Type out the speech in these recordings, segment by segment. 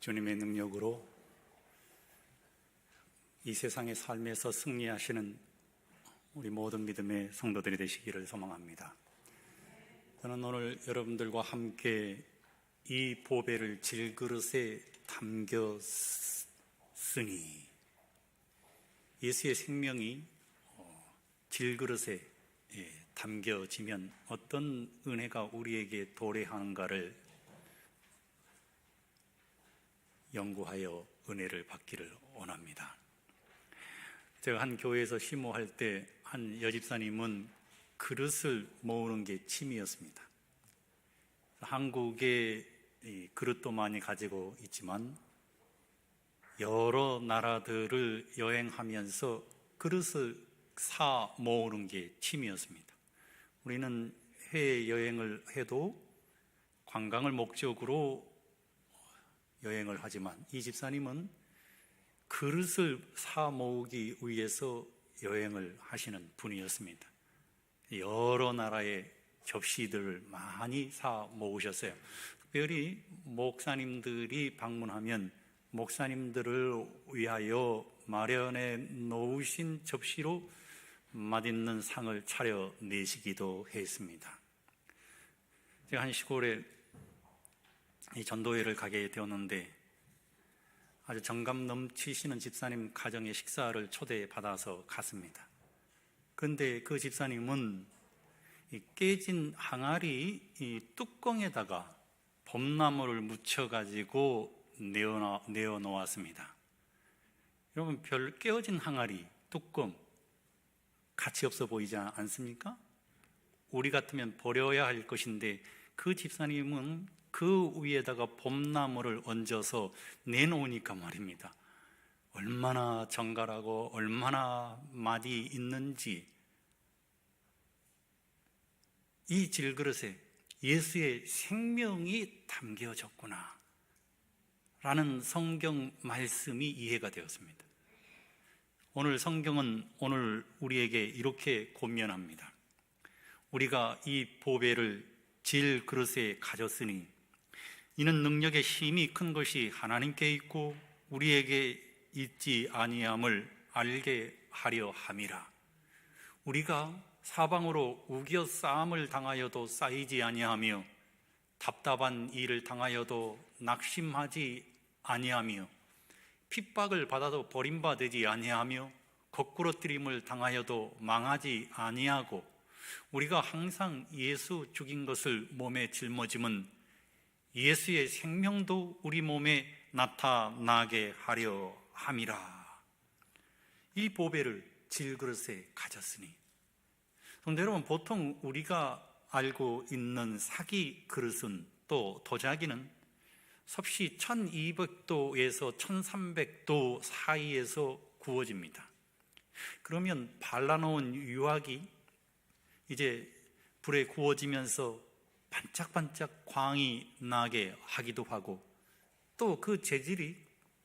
주님의 능력으로 이 세상의 삶에서 승리하시는 우리 모든 믿음의 성도들이 되시기를 소망합니다. 저는 오늘 여러분들과 함께 이 보배를 질그릇에 담겼으니, 예수의 생명이 질그릇에 담겨지면 어떤 은혜가 우리에게 도래하는가를 연구하여 은혜를 받기를 원합니다. 제가 한 교회에서 심호할 때 한 여집사님은 그릇을 모으는 게 취미였습니다. 한국에 그릇도 많이 가지고 있지만 여러 나라들을 여행하면서 그릇을 사 모으는 게 취미였습니다. 우리는 해외여행을 해도 관광을 목적으로 여행을 하지만 이 집사님은 그릇을 사 모으기 위해서 여행을 하시는 분이었습니다. 여러 나라의 접시들을 많이 사 모으셨어요. 특별히 목사님들이 방문하면 목사님들을 위하여 마련해 놓으신 접시로 맛있는 상을 차려내시기도 했습니다. 제가 한 시골에 전도회를 가게 되었는데 아주 정감 넘치시는 집사님 가정의 식사를 초대받아서 갔습니다. 그런데 그 집사님은 깨진 항아리 뚜껑에다가 봄나무를 묻혀가지고 내어 놓았습니다. 여러분, 깨어진 항아리 뚜껑 가치 없어 보이지 않습니까? 우리 같으면 버려야 할 것인데 그 집사님은 그 위에다가 봄나무를 얹어서 내놓으니까 말입니다. 얼마나 정갈하고 얼마나 맛이 있는지. 이 질그릇에 예수의 생명이 담겨졌구나 라는 성경 말씀이 이해가 되었습니다. 오늘 성경은 오늘 우리에게 이렇게 권면합니다. 우리가 이 보배를 질그릇에 가졌으니 이는 능력의 힘이 큰 것이 하나님께 있고 우리에게 있지 아니함을 알게 하려 함이라. 우리가 사방으로 우겨 싸움을 당하여도 쌓이지 아니하며 답답한 일을 당하여도 낙심하지 아니하며 핍박을 받아도 버림받지 아니하며 거꾸러뜨림을 당하여도 망하지 아니하고 우리가 항상 예수 죽인 것을 몸에 짊어짐은 예수의 생명도 우리 몸에 나타나게 하려 함이라. 이 보배를 질그릇에 가졌으니. 그런데 여러분, 보통 우리가 알고 있는 사기 그릇은 또 도자기는 섭씨 1200도에서 1300도 사이에서 구워집니다. 그러면 발라놓은 유황이 이제 불에 구워지면서 반짝반짝 광이 나게 하기도 하고 또 그 재질이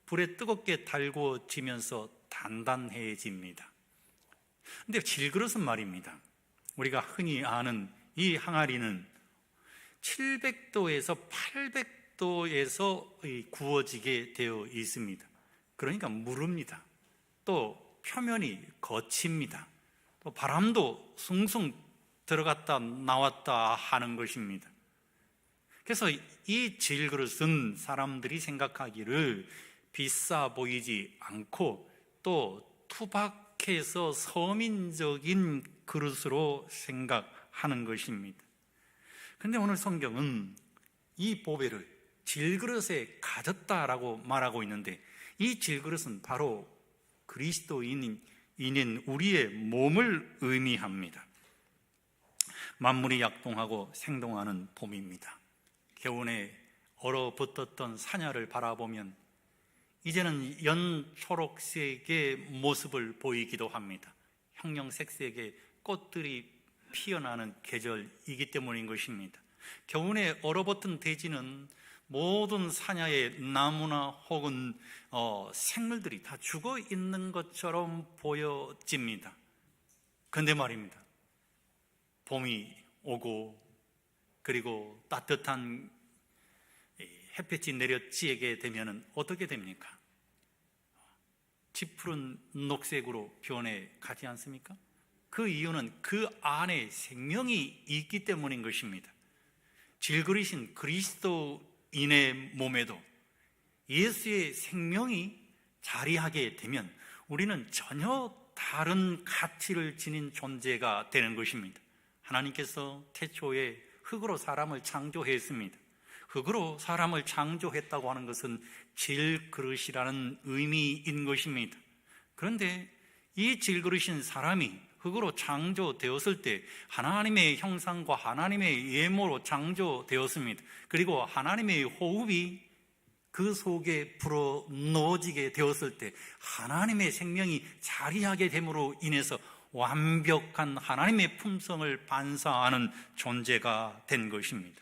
불에 뜨겁게 달궈지면서 단단해집니다. 그런데 질그릇은 말입니다, 우리가 흔히 아는 이 항아리는 700도에서 800도에서 구워지게 되어 있습니다. 그러니까 무릅니다. 또 표면이 거칩니다. 또 바람도 숭숭 들어갔다 나왔다 하는 것입니다. 그래서 이 질그릇은 사람들이 생각하기를 비싸 보이지 않고 또 투박해서 서민적인 그릇으로 생각하는 것입니다. 그런데 오늘 성경은 이 보배를 질그릇에 가졌다라고 말하고 있는데 이 질그릇은 바로 그리스도인인 우리의 몸을 의미합니다. 만물이 약동하고 생동하는 봄입니다. 겨우내 얼어붙었던 사냐를 바라보면 이제는 연초록색의 모습을 보이기도 합니다. 형형색색의 꽃들이 피어나는 계절이기 때문인 것입니다. 겨우내 얼어붙은 대지는 모든 사냐의 나무나 혹은 생물들이 다 죽어 있는 것처럼 보여집니다. 그런데 말입니다, 봄이 오고 그리고 따뜻한 햇볕이 내려지게 되면 어떻게 됩니까? 짙푸른 녹색으로 변해 가지 않습니까? 그 이유는 그 안에 생명이 있기 때문인 것입니다. 질그리신 그리스도인의 몸에도 예수의 생명이 자리하게 되면 우리는 전혀 다른 가치를 지닌 존재가 되는 것입니다. 하나님께서 태초에 흙으로 사람을 창조했습니다. 흙으로 사람을 창조했다고 하는 것은 질그릇이라는 의미인 것입니다. 그런데 이 질그릇인 사람이 흙으로 창조되었을 때 하나님의 형상과 하나님의 예모로 창조되었습니다. 그리고 하나님의 호흡이 그 속에 불어 넣어지게 되었을 때 하나님의 생명이 자리하게 됨으로 인해서 완벽한 하나님의 품성을 반사하는 존재가 된 것입니다.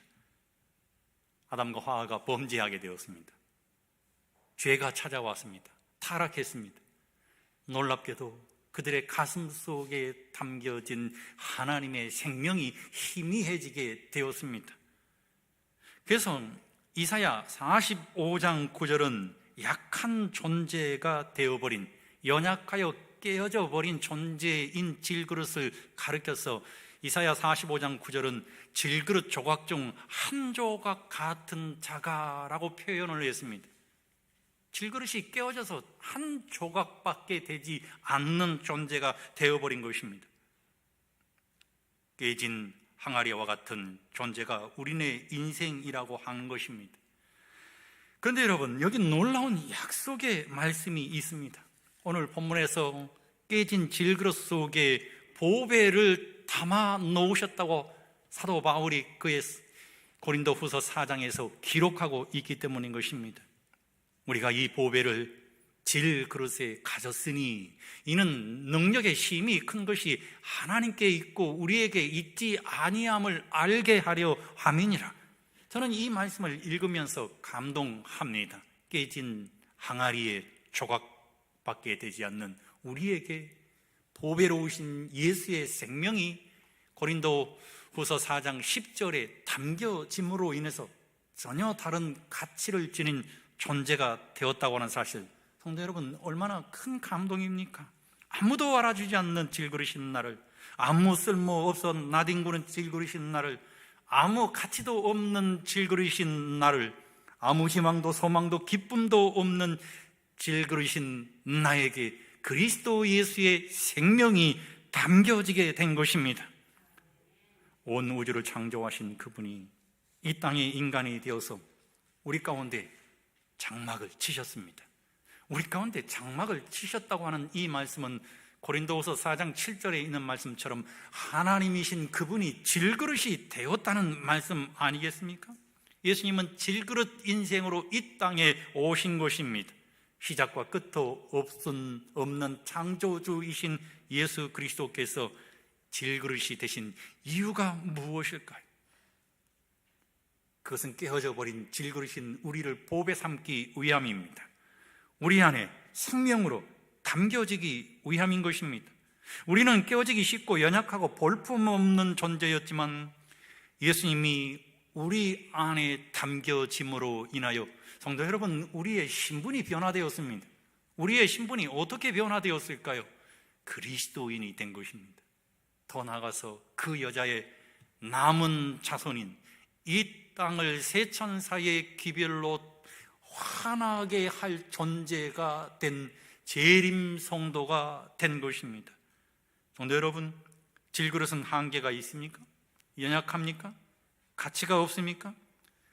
아담과 하와가 범죄하게 되었습니다. 죄가 찾아왔습니다. 타락했습니다. 놀랍게도 그들의 가슴 속에 담겨진 하나님의 생명이 희미해지게 되었습니다. 그래서 이사야 45장 9절은 약한 존재가 되어버린, 연약하여 깨어져 버린 존재인 질그릇을 가리켜서 이사야 45장 9절은 질그릇 조각 중 한 조각 같은 자가라고 표현을 했습니다. 질그릇이 깨어져서 한 조각밖에 되지 않는 존재가 되어버린 것입니다. 깨진 항아리와 같은 존재가 우리네 인생이라고 하는 것입니다. 그런데 여러분, 여기 놀라운 약속의 말씀이 있습니다. 오늘 본문에서 깨진 질그릇 속에 보배를 담아 놓으셨다고 사도 바울이 그의 고린도후서 4장에서 기록하고 있기 때문인 것입니다. 우리가 이 보배를 질그릇에 가졌으니 이는 능력의 힘이 큰 것이 하나님께 있고 우리에게 있지 아니함을 알게 하려 함이니라. 저는 이 말씀을 읽으면서 감동합니다. 깨진 항아리의 조각밖에 되지 않는 우리에게 보배로우신 예수의 생명이 고린도후서 4장 10절에 담겨짐으로 인해서 전혀 다른 가치를 지닌 존재가 되었다고 하는 사실, 성도 여러분, 얼마나 큰 감동입니까? 아무도 알아주지 않는 질그릇인 나를, 아무 쓸모없어 나뒹구는 질그릇인 나를, 아무 가치도 없는 질그릇인 나를, 아무 희망도 소망도 기쁨도 없는 질그릇인 나에게 그리스도 예수의 생명이 담겨지게 된 것입니다. 온 우주를 창조하신 그분이 이 땅에 인간이 되어서 우리 가운데 장막을 치셨습니다. 우리 가운데 장막을 치셨다고 하는 이 말씀은 고린도후서 4장 7절에 있는 말씀처럼 하나님이신 그분이 질그릇이 되었다는 말씀 아니겠습니까? 예수님은 질그릇 인생으로 이 땅에 오신 것입니다. 시작과 끝도 없는 창조주이신 예수 그리스도께서 질그릇이 되신 이유가 무엇일까요? 그것은 깨어져 버린 질그릇인 우리를 보배 삼기 위함입니다. 우리 안에 생명으로 담겨지기 위함인 것입니다. 우리는 깨어지기 쉽고 연약하고 볼품없는 존재였지만 예수님이 우리 안에 담겨짐으로 인하여, 성도 여러분, 우리의 신분이 변화되었습니다. 우리의 신분이 어떻게 변화되었을까요? 그리스도인이 된 것입니다. 더 나아가서 그 여자의 남은 자손인 이 땅을 세 천사의 기별로 환하게 할 존재가 된 재림 성도가 된 것입니다. 성도 여러분, 질그릇은 한계가 있습니까? 연약합니까? 가치가 없습니까?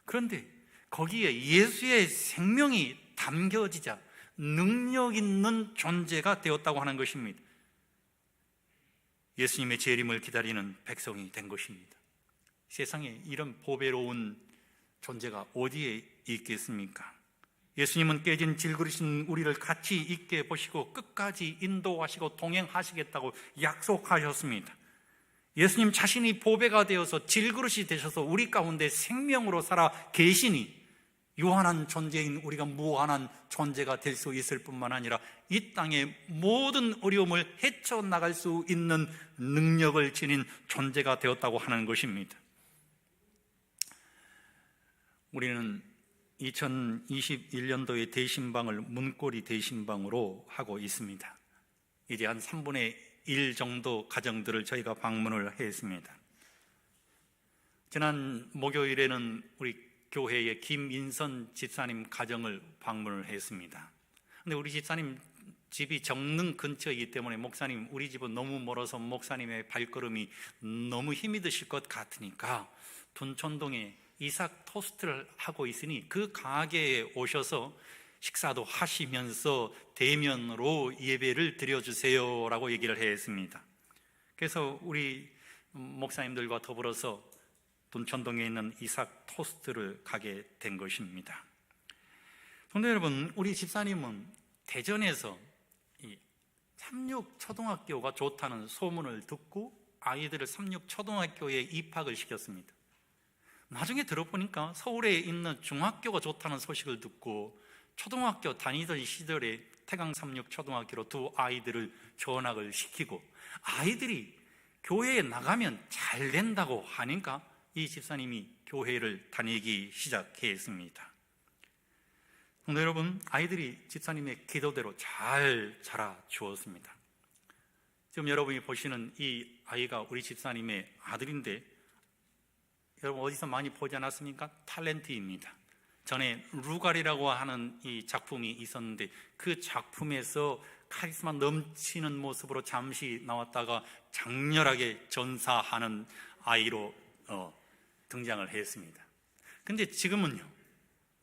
그런데 거기에 예수의 생명이 담겨지자 능력 있는 존재가 되었다고 하는 것입니다. 예수님의 재림을 기다리는 백성이 된 것입니다. 세상에 이런 보배로운 존재가 어디에 있겠습니까? 예수님은 깨진 질그릇인 우리를 가치 있게 보시고 끝까지 인도하시고 동행하시겠다고 약속하셨습니다. 예수님 자신이 보배가 되어서 질그릇이 되셔서 우리 가운데 생명으로 살아 계시니 유한한 존재인 우리가 무한한 존재가 될 수 있을 뿐만 아니라 이 땅의 모든 어려움을 헤쳐나갈 수 있는 능력을 지닌 존재가 되었다고 하는 것입니다. 우리는 2021년도에 대신방을 문고리 대신방으로 하고 있습니다. 이제 한 3분의 1 정도 가정들을 저희가 방문을 했습니다. 지난 목요일에는 우리 교회의 김인선 집사님 가정을 방문을 했습니다. 근데 우리 집사님 집이 정릉 근처이기 때문에 목사님, 우리 집은 너무 멀어서 목사님의 발걸음이 너무 힘이 드실 것 같으니까 둔촌동에 이삭 토스트를 하고 있으니 그 가게에 오셔서 식사도 하시면서 대면으로 예배를 드려주세요 라고 얘기를 했습니다. 그래서 우리 목사님들과 더불어서 둔촌동에 있는 이삭 토스트를 가게 된 것입니다. 성도 여러분, 우리 집사님은 대전에서 이 삼육초등학교가 좋다는 소문을 듣고 아이들을 삼육초등학교에 입학을 시켰습니다. 나중에 들어보니까 서울에 있는 중학교가 좋다는 소식을 듣고 초등학교 다니던 시절에 태강 삼육초등학교로 두 아이들을 전학을 시키고 아이들이 교회에 나가면 잘 된다고 하니까 이 집사님이 교회를 다니기 시작했습니다. 성도 여러분, 아이들이 집사님의 기도대로 잘 자라 주었습니다. 지금 여러분이 보시는 이 아이가 우리 집사님의 아들인데 여러분 어디서 많이 보지 않았습니까? 탤런트입니다. 전에 루갈이라고 하는 이 작품이 있었는데 그 작품에서 카리스마 넘치는 모습으로 잠시 나왔다가 장렬하게 전사하는 아이로 등장을 했습니다. 근데 지금은요,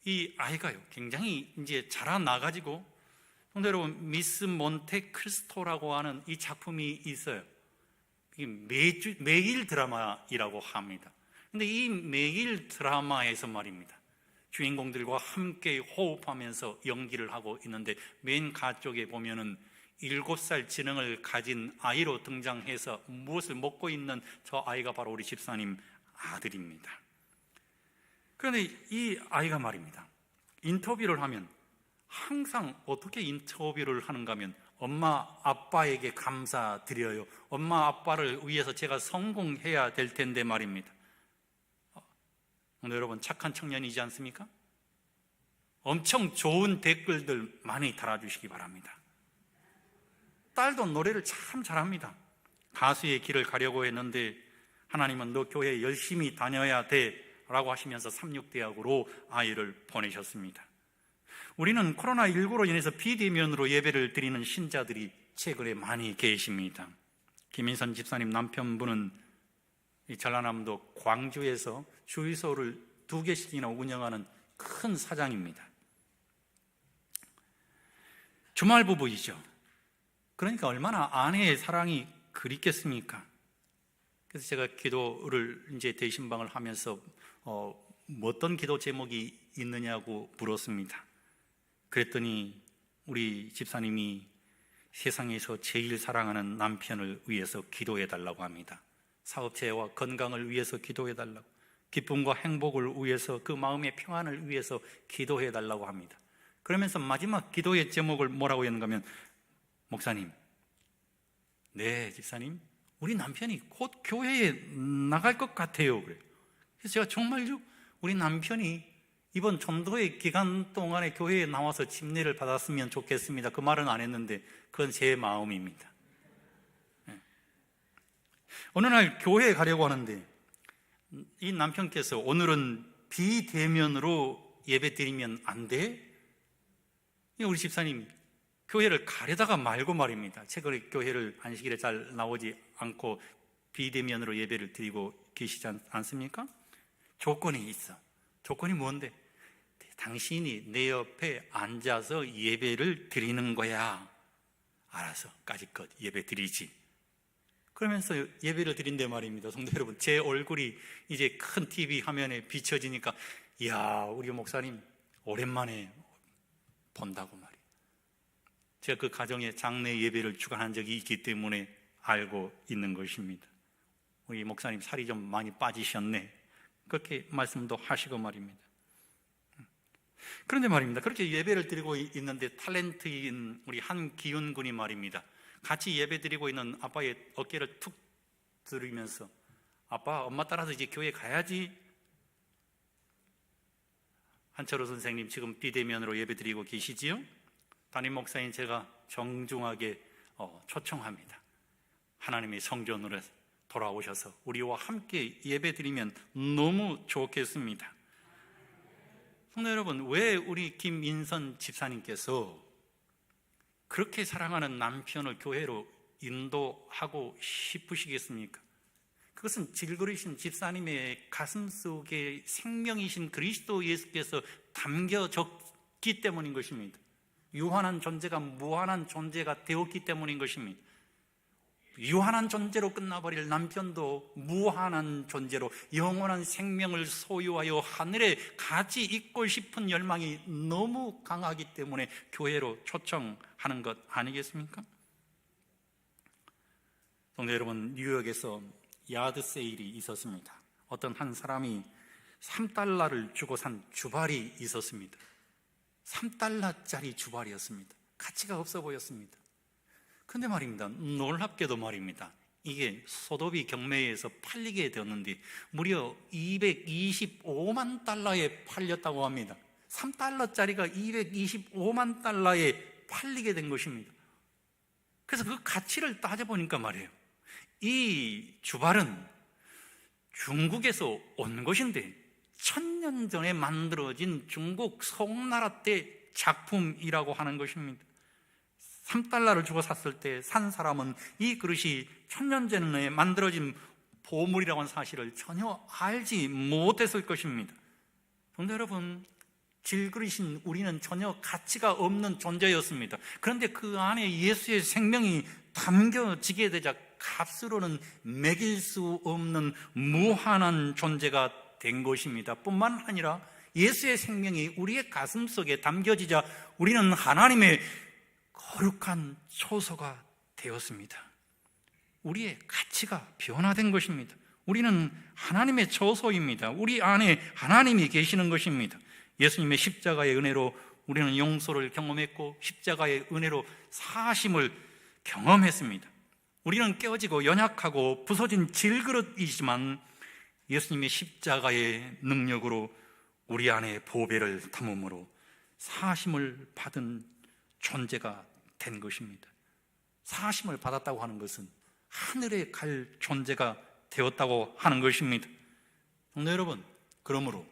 이 아이가요 굉장히 이제 자라나가지고, 성도 여러분, 미스 몬테크리스토라고 하는 이 작품이 있어요. 이게 매일 드라마이라고 합니다. 근데 이 매일 드라마에서 말입니다, 주인공들과 함께 호흡하면서 연기를 하고 있는데 맨 가쪽에 보면은 7살 지능을 가진 아이로 등장해서 무엇을 먹고 있는 저 아이가 바로 우리 집사님 아들입니다. 그런데 이 아이가 말입니다, 인터뷰를 하면 항상 어떻게 인터뷰를 하는가 하면 엄마 아빠에게 감사드려요, 엄마 아빠를 위해서 제가 성공해야 될 텐데 말입니다. 오늘 여러분 착한 청년이지 않습니까? 엄청 좋은 댓글들 많이 달아주시기 바랍니다. 딸도 노래를 참 잘합니다. 가수의 길을 가려고 했는데 하나님은 너 교회 열심히 다녀야 돼 라고 하시면서 삼육대학으로 아이를 보내셨습니다. 우리는 코로나19로 인해서 비대면으로 예배를 드리는 신자들이 최근에 많이 계십니다. 김인선 집사님 남편분은 이 전라남도 광주에서 주유소를 2개씩이나 운영하는 큰 사장입니다. 주말 부부이죠. 그러니까 얼마나 아내의 사랑이 그립겠습니까? 그래서 제가 기도를 이제 대신방을 하면서 어떤 기도 제목이 있느냐고 물었습니다. 그랬더니 우리 집사님이 세상에서 제일 사랑하는 남편을 위해서 기도해 달라고 합니다. 사업체와 건강을 위해서 기도해 달라고, 기쁨과 행복을 위해서, 그 마음의 평안을 위해서 기도해 달라고 합니다. 그러면서 마지막 기도의 제목을 뭐라고 했는가 하면, 목사님, 네 집사님, 우리 남편이 곧 교회에 나갈 것 같아요. 그래요. 그래서 제가 정말요, 우리 남편이 이번 전도의 기간 동안에 교회에 나와서 침례를 받았으면 좋겠습니다. 그 말은 안 했는데 그건 제 마음입니다. 어느 날 교회에 가려고 하는데 이 남편께서 오늘은 비대면으로 예배 드리면 안 돼? 우리 집사님 교회를 가려다가 말고 말입니다. 최근에 교회를 안식일에 잘 나오지 않고 비대면으로 예배를 드리고 계시지 않습니까? 조건이 있어. 조건이 뭔데? 당신이 내 옆에 앉아서 예배를 드리는 거야. 알아서 까짓것 예배 드리지. 그러면서 예배를 드린대 말입니다. 성도 여러분, 제 얼굴이 이제 큰 TV 화면에 비춰지니까 이야, 우리 목사님 오랜만에 본다고 말이에요. 제가 그 가정에 장례 예배를 주관한 적이 있기 때문에 알고 있는 것입니다. 우리 목사님 살이 좀 많이 빠지셨네, 그렇게 말씀도 하시고 말입니다. 그런데 말입니다, 그렇게 예배를 드리고 있는데 탤런트인 우리 한기훈 군이 말입니다, 같이 예배 드리고 있는 아빠의 어깨를 툭 들이면서 아빠, 엄마 따라서 이제 교회 가야지. 한철호 선생님 지금 비대면으로 예배드리고 계시지요? 담임 목사인 제가 정중하게 초청합니다. 하나님의 성전으로 돌아오셔서 우리와 함께 예배드리면 너무 좋겠습니다. 성도 여러분, 왜 우리 김민선 집사님께서 그렇게 사랑하는 남편을 교회로 인도하고 싶으시겠습니까? 그것은 질그리신 집사님의 가슴 속에 생명이신 그리스도 예수께서 담겨졌기 때문인 것입니다. 유한한 존재가 무한한 존재가 되었기 때문인 것입니다. 유한한 존재로 끝나버릴 남편도 무한한 존재로 영원한 생명을 소유하여 하늘에 같이 있고 싶은 열망이 너무 강하기 때문에 교회로 초청하는 것 아니겠습니까? 성도 여러분, 뉴욕에서 야드 세일이 있었습니다. 어떤 한 사람이 3달러를 주고 산 주발이 있었습니다. 3달러짜리 주발이었습니다. 가치가 없어 보였습니다. 근데 말입니다, 놀랍게도 말입니다, 이게 소도비 경매에서 팔리게 되었는데 무려 225만 달러에 팔렸다고 합니다. 3달러짜리가 225만 달러에 팔리게 된 것입니다. 그래서 그 가치를 따져보니까 말이에요, 이 주발은 중국에서 온 것인데 1000년 전에 만들어진 중국 송나라 때 작품이라고 하는 것입니다. 3달러를 주고 샀을 때 산 사람은 이 그릇이 1000년 전에 만들어진 보물이라고 하는 사실을 전혀 알지 못했을 것입니다. 성도 여러분, 질그릇인 우리는 전혀 가치가 없는 존재였습니다. 그런데 그 안에 예수의 생명이 담겨지게 되자 값으로는 매길 수 없는 무한한 존재가 된 것입니다. 뿐만 아니라 예수의 생명이 우리의 가슴 속에 담겨지자 우리는 하나님의 거룩한 초소가 되었습니다. 우리의 가치가 변화된 것입니다. 우리는 하나님의 초소입니다. 우리 안에 하나님이 계시는 것입니다. 예수님의 십자가의 은혜로 우리는 용서를 경험했고 십자가의 은혜로 사하심을 경험했습니다. 우리는 깨어지고 연약하고 부서진 질그릇이지만 예수님의 십자가의 능력으로 우리 안에 보배를 담음으로 사하심을 받은 존재가 된 것입니다. 사하심을 받았다고 하는 것은 하늘에 갈 존재가 되었다고 하는 것입니다. 성도 여러분, 그러므로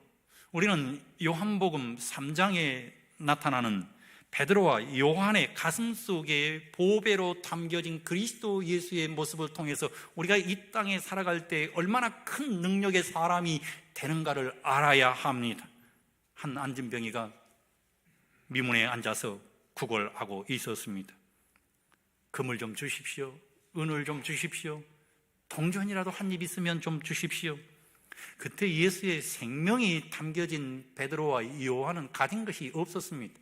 우리는 요한복음 3장에 나타나는 베드로와 요한의 가슴 속에 보배로 담겨진 그리스도 예수의 모습을 통해서 우리가 이 땅에 살아갈 때 얼마나 큰 능력의 사람이 되는가를 알아야 합니다. 한 안진병이가 미문에 앉아서 구걸하고 있었습니다. 금을 좀 주십시오. 은을 좀 주십시오. 동전이라도 한 입 있으면 좀 주십시오. 그때 예수의 생명이 담겨진 베드로와 요한은 가진 것이 없었습니다.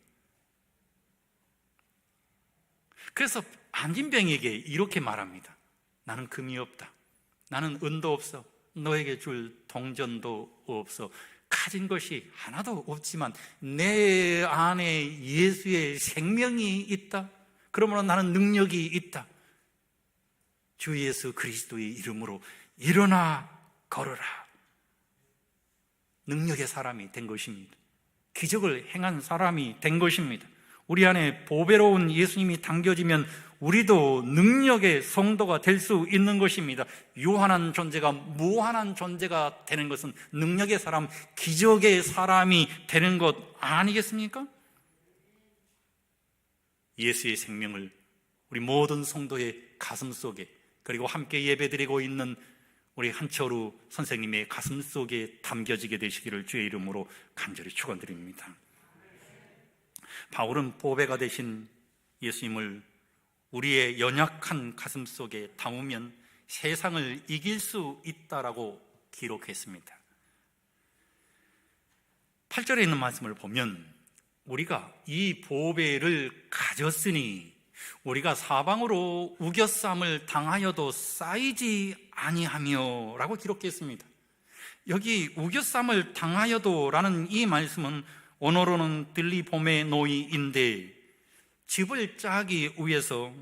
그래서 안진병에게 이렇게 말합니다. 나는 금이 없다. 나는 은도 없어. 너에게 줄 동전도 없어. 가진 것이 하나도 없지만 내 안에 예수의 생명이 있다. 그러므로 나는 능력이 있다. 주 예수 그리스도의 이름으로 일어나 걸어라. 능력의 사람이 된 것입니다. 기적을 행한 사람이 된 것입니다. 우리 안에 보배로운 예수님이 담겨지면 우리도 능력의 성도가 될 수 있는 것입니다. 유한한 존재가 무한한 존재가 되는 것은 능력의 사람, 기적의 사람이 되는 것 아니겠습니까? 예수의 생명을 우리 모든 성도의 가슴 속에, 그리고 함께 예배드리고 있는 우리 한철우 선생님의 가슴 속에 담겨지게 되시기를 주의 이름으로 간절히 축원드립니다. 바울은 보배가 되신 예수님을 우리의 연약한 가슴 속에 담으면 세상을 이길 수 있다라고 기록했습니다. 8절에 있는 말씀을 보면 우리가 이 보배를 가졌으니 우리가 사방으로 우겨쌈을 당하여도 쌓이지 아니하며 라고 기록했습니다. 여기 우겨쌈을 당하여도 라는 이 말씀은 언어로는 들리봄의 노이인데 즙을 짜기 위해서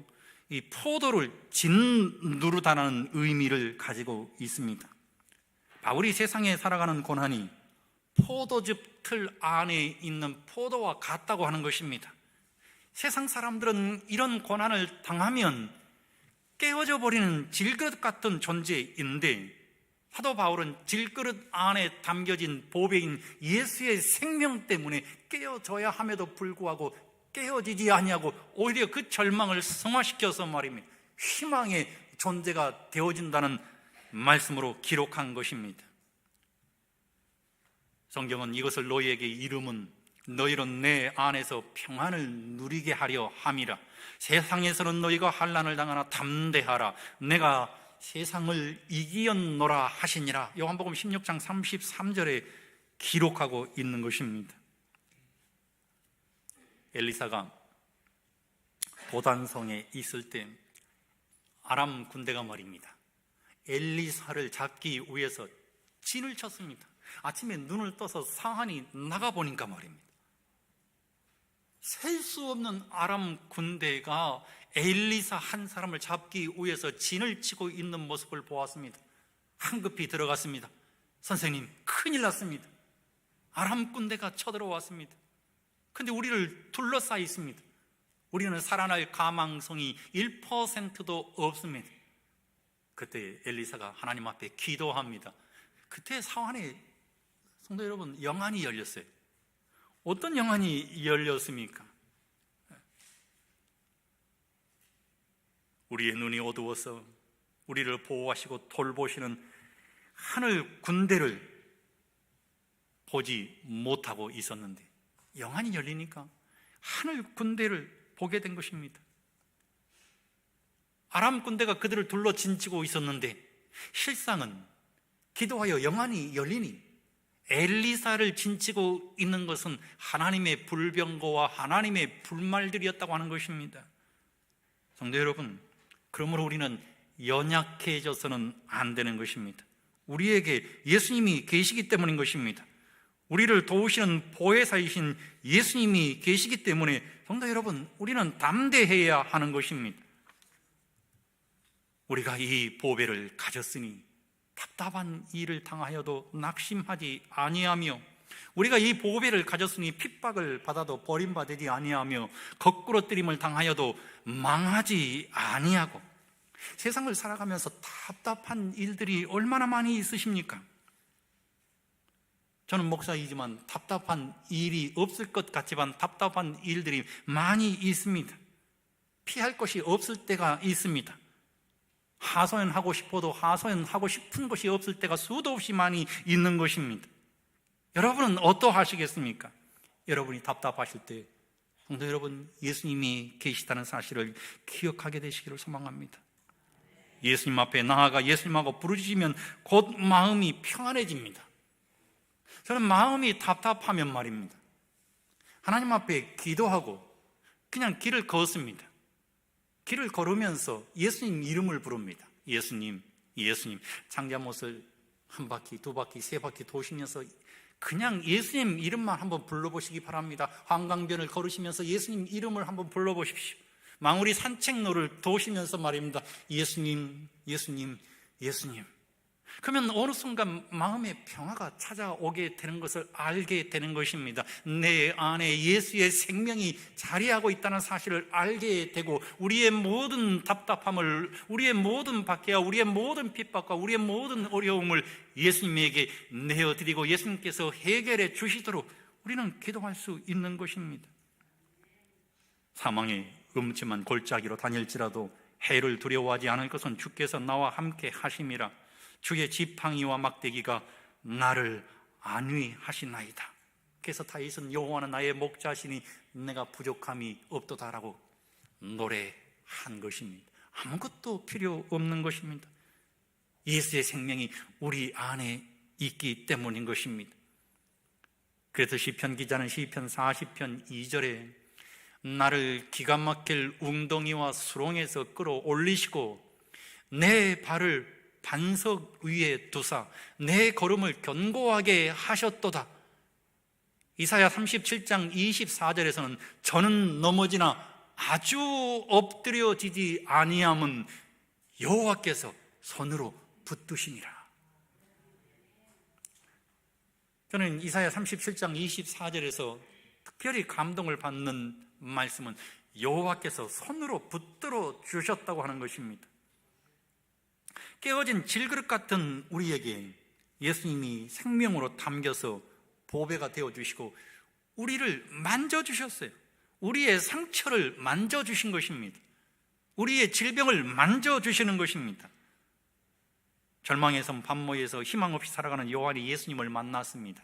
이 포도를 짓누르다는 의미를 가지고 있습니다. 바울이 세상에 살아가는 고난이 포도즙 틀 안에 있는 포도와 같다고 하는 것입니다. 세상 사람들은 이런 고난을 당하면 깨어져 버리는 질그릇 같은 존재인데, 사도 바울은 질그릇 안에 담겨진 보배인 예수의 생명 때문에 깨어져야 함에도 불구하고 깨어지지 아니하고 오히려 그 절망을 승화시켜서 말입니다, 희망의 존재가 되어진다는 말씀으로 기록한 것입니다. 성경은 이것을 너희에게 이름은 너희로 내 안에서 평안을 누리게 하려 함이라. 세상에서는 너희가 환난을 당하나 담대하라. 내가 세상을 이기었노라 하시니라. 요한복음 16장 33절에 기록하고 있는 것입니다. 엘리사가 도단성에 있을 때 아람 군대가 말입니다, 엘리사를 잡기 위해서 진을 쳤습니다. 아침에 눈을 떠서 상한이 나가보니까 말입니다, 셀 수 없는 아람 군대가 엘리사 한 사람을 잡기 위해서 진을 치고 있는 모습을 보았습니다. 황급히 들어갔습니다. 선생님, 큰일 났습니다. 아람 군대가 쳐들어왔습니다. 근데 우리를 둘러싸여 있습니다. 우리는 살아날 가망성이 1%도 없습니다. 그때 엘리사가 하나님 앞에 기도합니다. 그때 사환에 성도 여러분, 영안이 열렸어요. 어떤 영안이 열렸습니까? 우리의 눈이 어두워서 우리를 보호하시고 돌보시는 하늘 군대를 보지 못하고 있었는데 영안이 열리니까 하늘 군대를 보게 된 것입니다. 아람 군대가 그들을 둘러 진치고 있었는데 실상은 기도하여 영안이 열리니 엘리사를 진치고 있는 것은 하나님의 불병거와 하나님의 불말들이었다고 하는 것입니다. 성도 여러분, 그러므로 우리는 연약해져서는 안 되는 것입니다. 우리에게 예수님이 계시기 때문인 것입니다. 우리를 도우시는 보혜사이신 예수님이 계시기 때문에 성도 여러분, 우리는 담대해야 하는 것입니다. 우리가 이 보배를 가졌으니 답답한 일을 당하여도 낙심하지 아니하며, 우리가 이 보배를 가졌으니 핍박을 받아도 버림받지 아니하며, 거꾸러뜨림을 당하여도 망하지 아니하고, 세상을 살아가면서 답답한 일들이 얼마나 많이 있으십니까? 저는 목사이지만 답답한 일이 없을 것 같지만 답답한 일들이 많이 있습니다. 피할 것이 없을 때가 있습니다. 하소연하고 싶어도 하소연하고 싶은 것이 없을 때가 수도 없이 많이 있는 것입니다. 여러분은 어떠하시겠습니까? 여러분이 답답하실 때 성도 여러분, 예수님이 계시다는 사실을 기억하게 되시기를 소망합니다. 예수님 앞에 나아가 예수님하고 부르짖으면 곧 마음이 평안해집니다. 저는 마음이 답답하면 말입니다, 하나님 앞에 기도하고 그냥 길을 걷습니다. 길을 걸으면서 예수님 이름을 부릅니다. 예수님, 예수님. 장자못을 한 바퀴, 두 바퀴, 세 바퀴 도시면서 그냥 예수님 이름만 한번 불러보시기 바랍니다. 한강변을 걸으시면서 예수님 이름을 한번 불러보십시오. 망우리 산책로를 도시면서 말입니다, 예수님, 예수님, 예수님. 그러면 어느 순간 마음의 평화가 찾아오게 되는 것을 알게 되는 것입니다. 내 안에 예수의 생명이 자리하고 있다는 사실을 알게 되고, 우리의 모든 답답함을, 우리의 모든 박해와 우리의 모든 핍박과 우리의 모든 어려움을 예수님에게 내어드리고 예수님께서 해결해 주시도록 우리는 기도할 수 있는 것입니다. 사망의 음침한 골짜기로 다닐지라도 해를 두려워하지 않을 것은 주께서 나와 함께 하심이라. 주의 지팡이와 막대기가 나를 안위하시나이다. 그래서 다윗은 여호와는 나의 목자시니 내가 부족함이 없도다라고 노래한 것입니다. 아무것도 필요 없는 것입니다. 예수의 생명이 우리 안에 있기 때문인 것입니다. 그래서 시편 기자는 시편 40편 2절에 나를 기가 막힐 웅덩이와 수렁에서 끌어올리시고 내 발을 반석 위에 두사 내 걸음을 견고하게 하셨도다. 이사야 37장 24절에서는 저는 넘어지나 아주 엎드려지지 아니함은 여호와께서 손으로 붙드시니라. 저는 이사야 37장 24절에서 특별히 감동을 받는 말씀은 여호와께서 손으로 붙들어 주셨다고 하는 것입니다. 깨어진 질그릇 같은 우리에게 예수님이 생명으로 담겨서 보배가 되어주시고 우리를 만져주셨어요. 우리의 상처를 만져주신 것입니다. 우리의 질병을 만져주시는 것입니다. 절망에서 반모에서 희망 없이 살아가는 요한이 예수님을 만났습니다.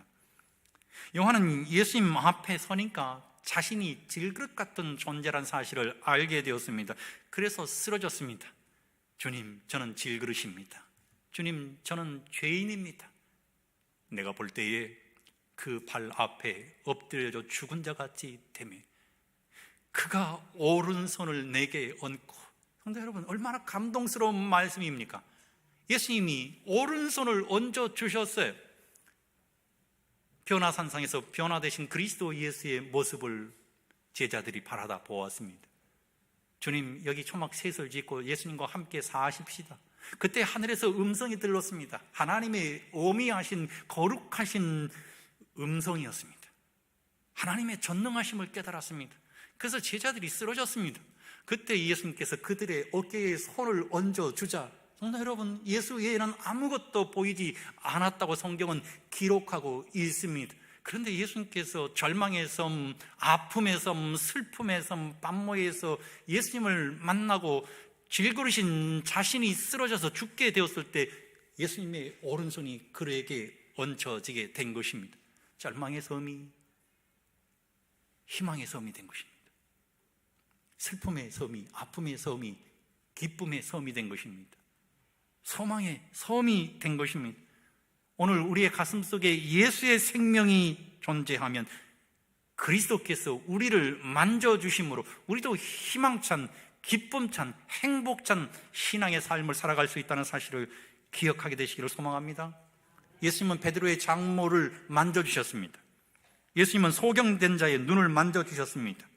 요한은 예수님 앞에 서니까 자신이 질그릇 같은 존재란 사실을 알게 되었습니다. 그래서 쓰러졌습니다. 주님, 저는 질그릇입니다. 주님, 저는 죄인입니다. 내가 볼 때에 그 발 앞에 엎드려져 죽은 자 같이 되매 그가 오른손을 내게 얹고, 성도 여러분, 얼마나 감동스러운 말씀입니까? 예수님이 오른손을 얹어 주셨어요. 변화산상에서 변화되신 그리스도 예수의 모습을 제자들이 바라다 보았습니다. 주님, 여기 초막 셋을 짓고 예수님과 함께 사십시다. 그때 하늘에서 음성이 들렸습니다. 하나님의 오미하신 거룩하신 음성이었습니다. 하나님의 전능하심을 깨달았습니다. 그래서 제자들이 쓰러졌습니다. 그때 예수님께서 그들의 어깨에 손을 얹어주자, 성도 여러분, 예수 외에는 아무것도 보이지 않았다고 성경은 기록하고 있습니다. 그런데 예수님께서 절망의 섬, 아픔의 섬, 슬픔의 섬, 반모에서 예수님을 만나고 질그릇인 자신이 쓰러져서 죽게 되었을 때 예수님의 오른손이 그에게 얹혀지게 된 것입니다. 절망의 섬이 희망의 섬이 된 것입니다. 슬픔의 섬이, 아픔의 섬이 기쁨의 섬이 된 것입니다. 소망의 섬이 된 것입니다. 오늘 우리의 가슴 속에 예수의 생명이 존재하면 그리스도께서 우리를 만져주심으로 우리도 희망찬, 기쁨찬, 행복찬 신앙의 삶을 살아갈 수 있다는 사실을 기억하게 되시기를 소망합니다. 예수님은 베드로의 장모를 만져주셨습니다. 예수님은 소경된 자의 눈을 만져주셨습니다.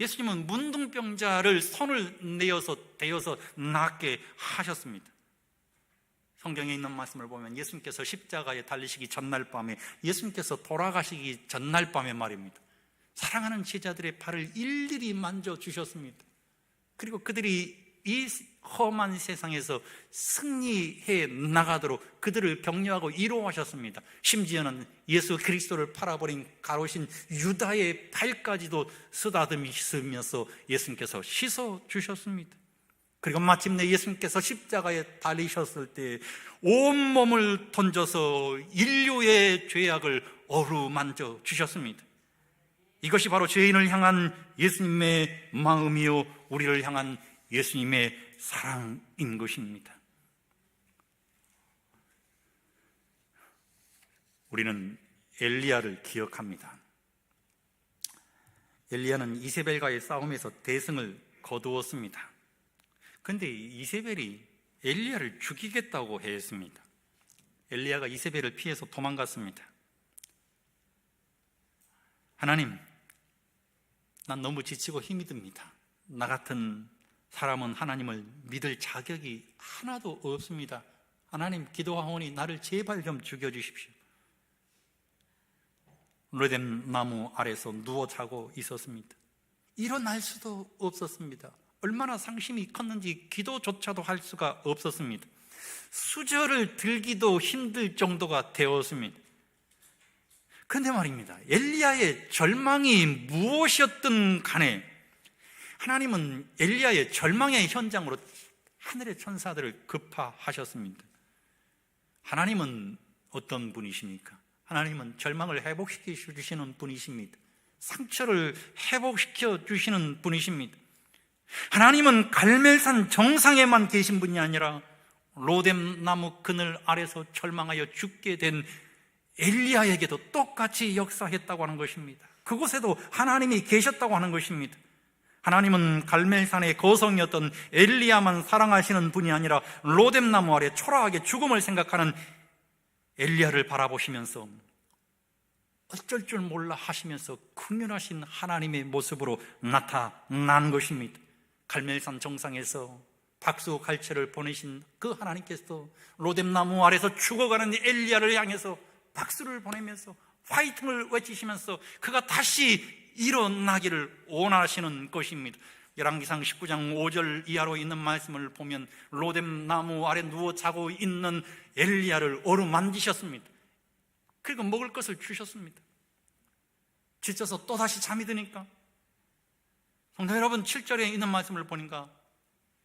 예수님은 문둥병자를 손을 내어서 대어서 낫게 하셨습니다. 성경에 있는 말씀을 보면 예수님께서 십자가에 달리시기 전날 밤에, 예수님께서 돌아가시기 전날 밤에 말입니다, 사랑하는 제자들의 발을 일일이 만져주셨습니다. 그리고 그들이 이 험한 세상에서 승리해 나가도록 그들을 격려하고 위로하셨습니다. 심지어는 예수 그리스도를 팔아버린 가로신 유다의 발까지도 쓰다듬으시면서 예수님께서 씻어주셨습니다. 그리고 마침내 예수님께서 십자가에 달리셨을 때 온몸을 던져서 인류의 죄악을 어루만져 주셨습니다. 이것이 바로 죄인을 향한 예수님의 마음이요, 우리를 향한 예수님의 사랑인 것입니다. 우리는 엘리야를 기억합니다. 엘리야는 이세벨과의 싸움에서 대승을 거두었습니다. 그런데 이세벨이 엘리야를 죽이겠다고 했습니다. 엘리야가 이세벨을 피해서 도망갔습니다. 하나님, 난 너무 지치고 힘이 듭니다. 나 같은 사람은 하나님을 믿을 자격이 하나도 없습니다. 하나님, 기도하오니 나를 제발 좀 죽여주십시오. 로뎀 나무 아래서 누워 자고 있었습니다. 일어날 수도 없었습니다. 얼마나 상심이 컸는지 기도조차도 할 수가 없었습니다. 수저를 들기도 힘들 정도가 되었습니다. 그런데 말입니다, 엘리야의 절망이 무엇이었든 간에 하나님은 엘리야의 절망의 현장으로 하늘의 천사들을 급파하셨습니다. 하나님은 어떤 분이십니까? 하나님은 절망을 회복시켜 주시는 분이십니다. 상처를 회복시켜 주시는 분이십니다. 하나님은 갈멜산 정상에만 계신 분이 아니라 로뎀 나무 그늘 아래서 절망하여 죽게 된 엘리야에게도 똑같이 역사했다고 하는 것입니다. 그곳에도 하나님이 계셨다고 하는 것입니다. 하나님은 갈멜산의 거성이었던 엘리야만 사랑하시는 분이 아니라 로뎀 나무 아래 초라하게 죽음을 생각하는 엘리야를 바라보시면서 어쩔 줄 몰라 하시면서 긍휼하신 하나님의 모습으로 나타난 것입니다. 갈멜산 정상에서 박수갈채를 보내신 그 하나님께서 로뎀 나무 아래서 죽어가는 엘리야를 향해서 박수를 보내면서 화이팅을 외치시면서 그가 다시 일어나기를 원하시는 것입니다. 열왕기상 19장 5절 이하로 있는 말씀을 보면 로뎀 나무 아래 누워 자고 있는 엘리야를 어루만지셨습니다. 그리고 먹을 것을 주셨습니다. 지쳐서 또다시 잠이 드니까, 성도 여러분, 7절에 있는 말씀을 보니까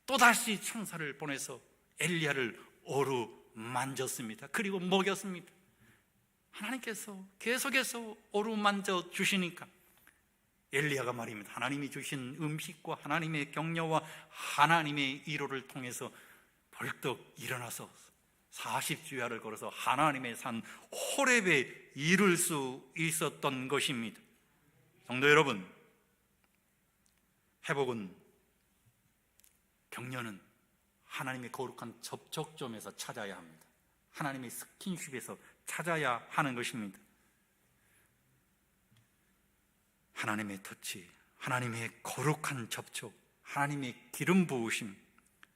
또다시 천사를 보내서 엘리야를 어루만졌습니다. 그리고 먹였습니다. 하나님께서 계속해서 어루만져 주시니까 엘리야가 말입니다, 하나님이 주신 음식과 하나님의 격려와 하나님의 위로를 통해서 벌떡 일어나서 40주야를 걸어서 하나님의 산 호렙에 이를 수 있었던 것입니다. 성도 여러분, 회복은, 격려는 하나님의 거룩한 접촉점에서 찾아야 합니다. 하나님의 스킨십에서 찾아야 하는 것입니다. 하나님의 터치, 하나님의 거룩한 접촉, 하나님의 기름 부으심,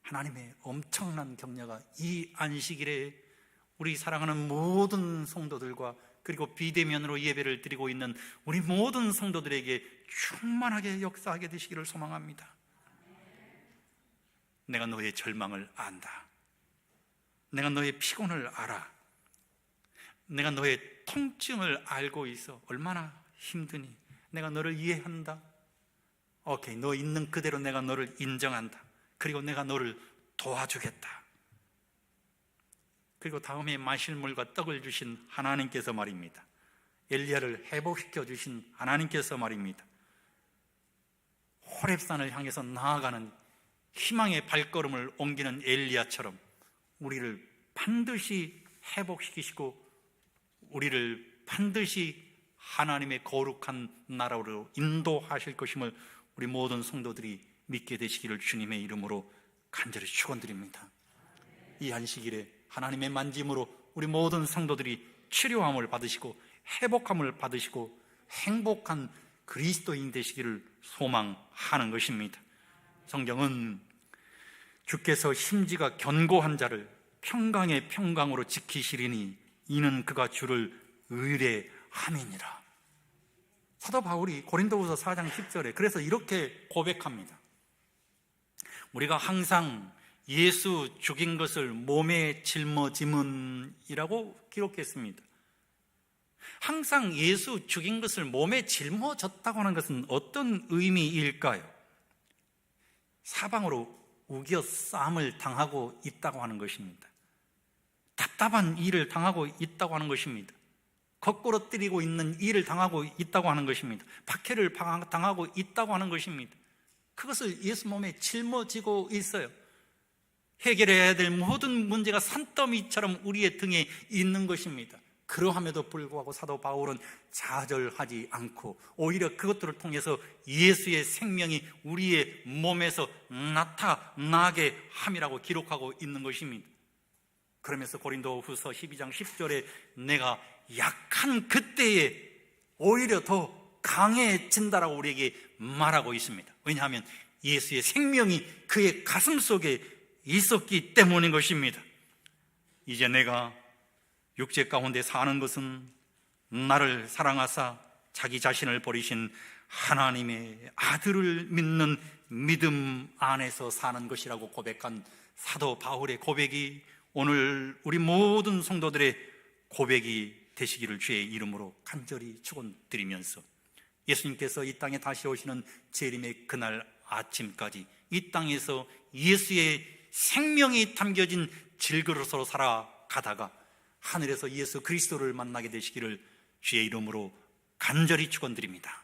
하나님의 엄청난 격려가 이 안식일에 우리 사랑하는 모든 성도들과 그리고 비대면으로 예배를 드리고 있는 우리 모든 성도들에게 충만하게 역사하게 되시기를 소망합니다. 내가 너의 절망을 안다. 내가 너의 피곤을 알아. 내가 너의 통증을 알고 있어. 얼마나 힘드니? 내가 너를 이해한다. 오케이, 너 있는 그대로 내가 너를 인정한다. 그리고 내가 너를 도와주겠다. 그리고 다음에 마실 물과 떡을 주신 하나님께서 말입니다, 엘리야를 회복시켜 주신 하나님께서 말입니다, 호렙산을 향해서 나아가는 희망의 발걸음을 옮기는 엘리야처럼 우리를 반드시 회복시키시고 우리를 반드시 하나님의 거룩한 나라로 인도하실 것임을 우리 모든 성도들이 믿게 되시기를 주님의 이름으로 간절히 축원드립니다. 이 안식일에 하나님의 만짐으로 우리 모든 성도들이 치료함을 받으시고 회복함을 받으시고 행복한 그리스도인 되시기를 소망하는 것입니다. 성경은 주께서 심지가 견고한 자를 평강의 평강으로 지키시리니 이는 그가 주를 의뢰함이니라. 사도 바울이 고린도후서 4장 10절에 그래서 이렇게 고백합니다. 우리가 항상 예수 죽인 것을 몸에 짊어짐은이라고 기록했습니다. 항상 예수 죽인 것을 몸에 짊어졌다고 하는 것은 어떤 의미일까요? 사방으로 우겨 싸움을 당하고 있다고 하는 것입니다. 답답한 일을 당하고 있다고 하는 것입니다. 거꾸로 때리고 있는 일을 당하고 있다고 하는 것입니다. 박해를 당하고 있다고 하는 것입니다. 그것을 예수 몸에 짊어지고 있어요. 해결해야 될 모든 문제가 산더미처럼 우리의 등에 있는 것입니다. 그러함에도 불구하고 사도 바울은 좌절하지 않고 오히려 그것들을 통해서 예수의 생명이 우리의 몸에서 나타나게 함이라고 기록하고 있는 것입니다. 그러면서 고린도후서 12장 10절에 내가 약한 그때에 오히려 더 강해진다라고 우리에게 말하고 있습니다. 왜냐하면 예수의 생명이 그의 가슴 속에 있었기 때문인 것입니다. 이제 내가 육체 가운데 사는 것은 나를 사랑하사 자기 자신을 버리신 하나님의 아들을 믿는 믿음 안에서 사는 것이라고 고백한 사도 바울의 고백이 오늘 우리 모든 성도들의 고백이 되시기를 주의 이름으로 간절히 축원드리면서 예수님께서 이 땅에 다시 오시는 재림의 그날 아침까지 이 땅에서 예수의 생명이 담겨진 질그릇으로 살아가다가 하늘에서 예수 그리스도를 만나게 되시기를 주의 이름으로 간절히 축원드립니다.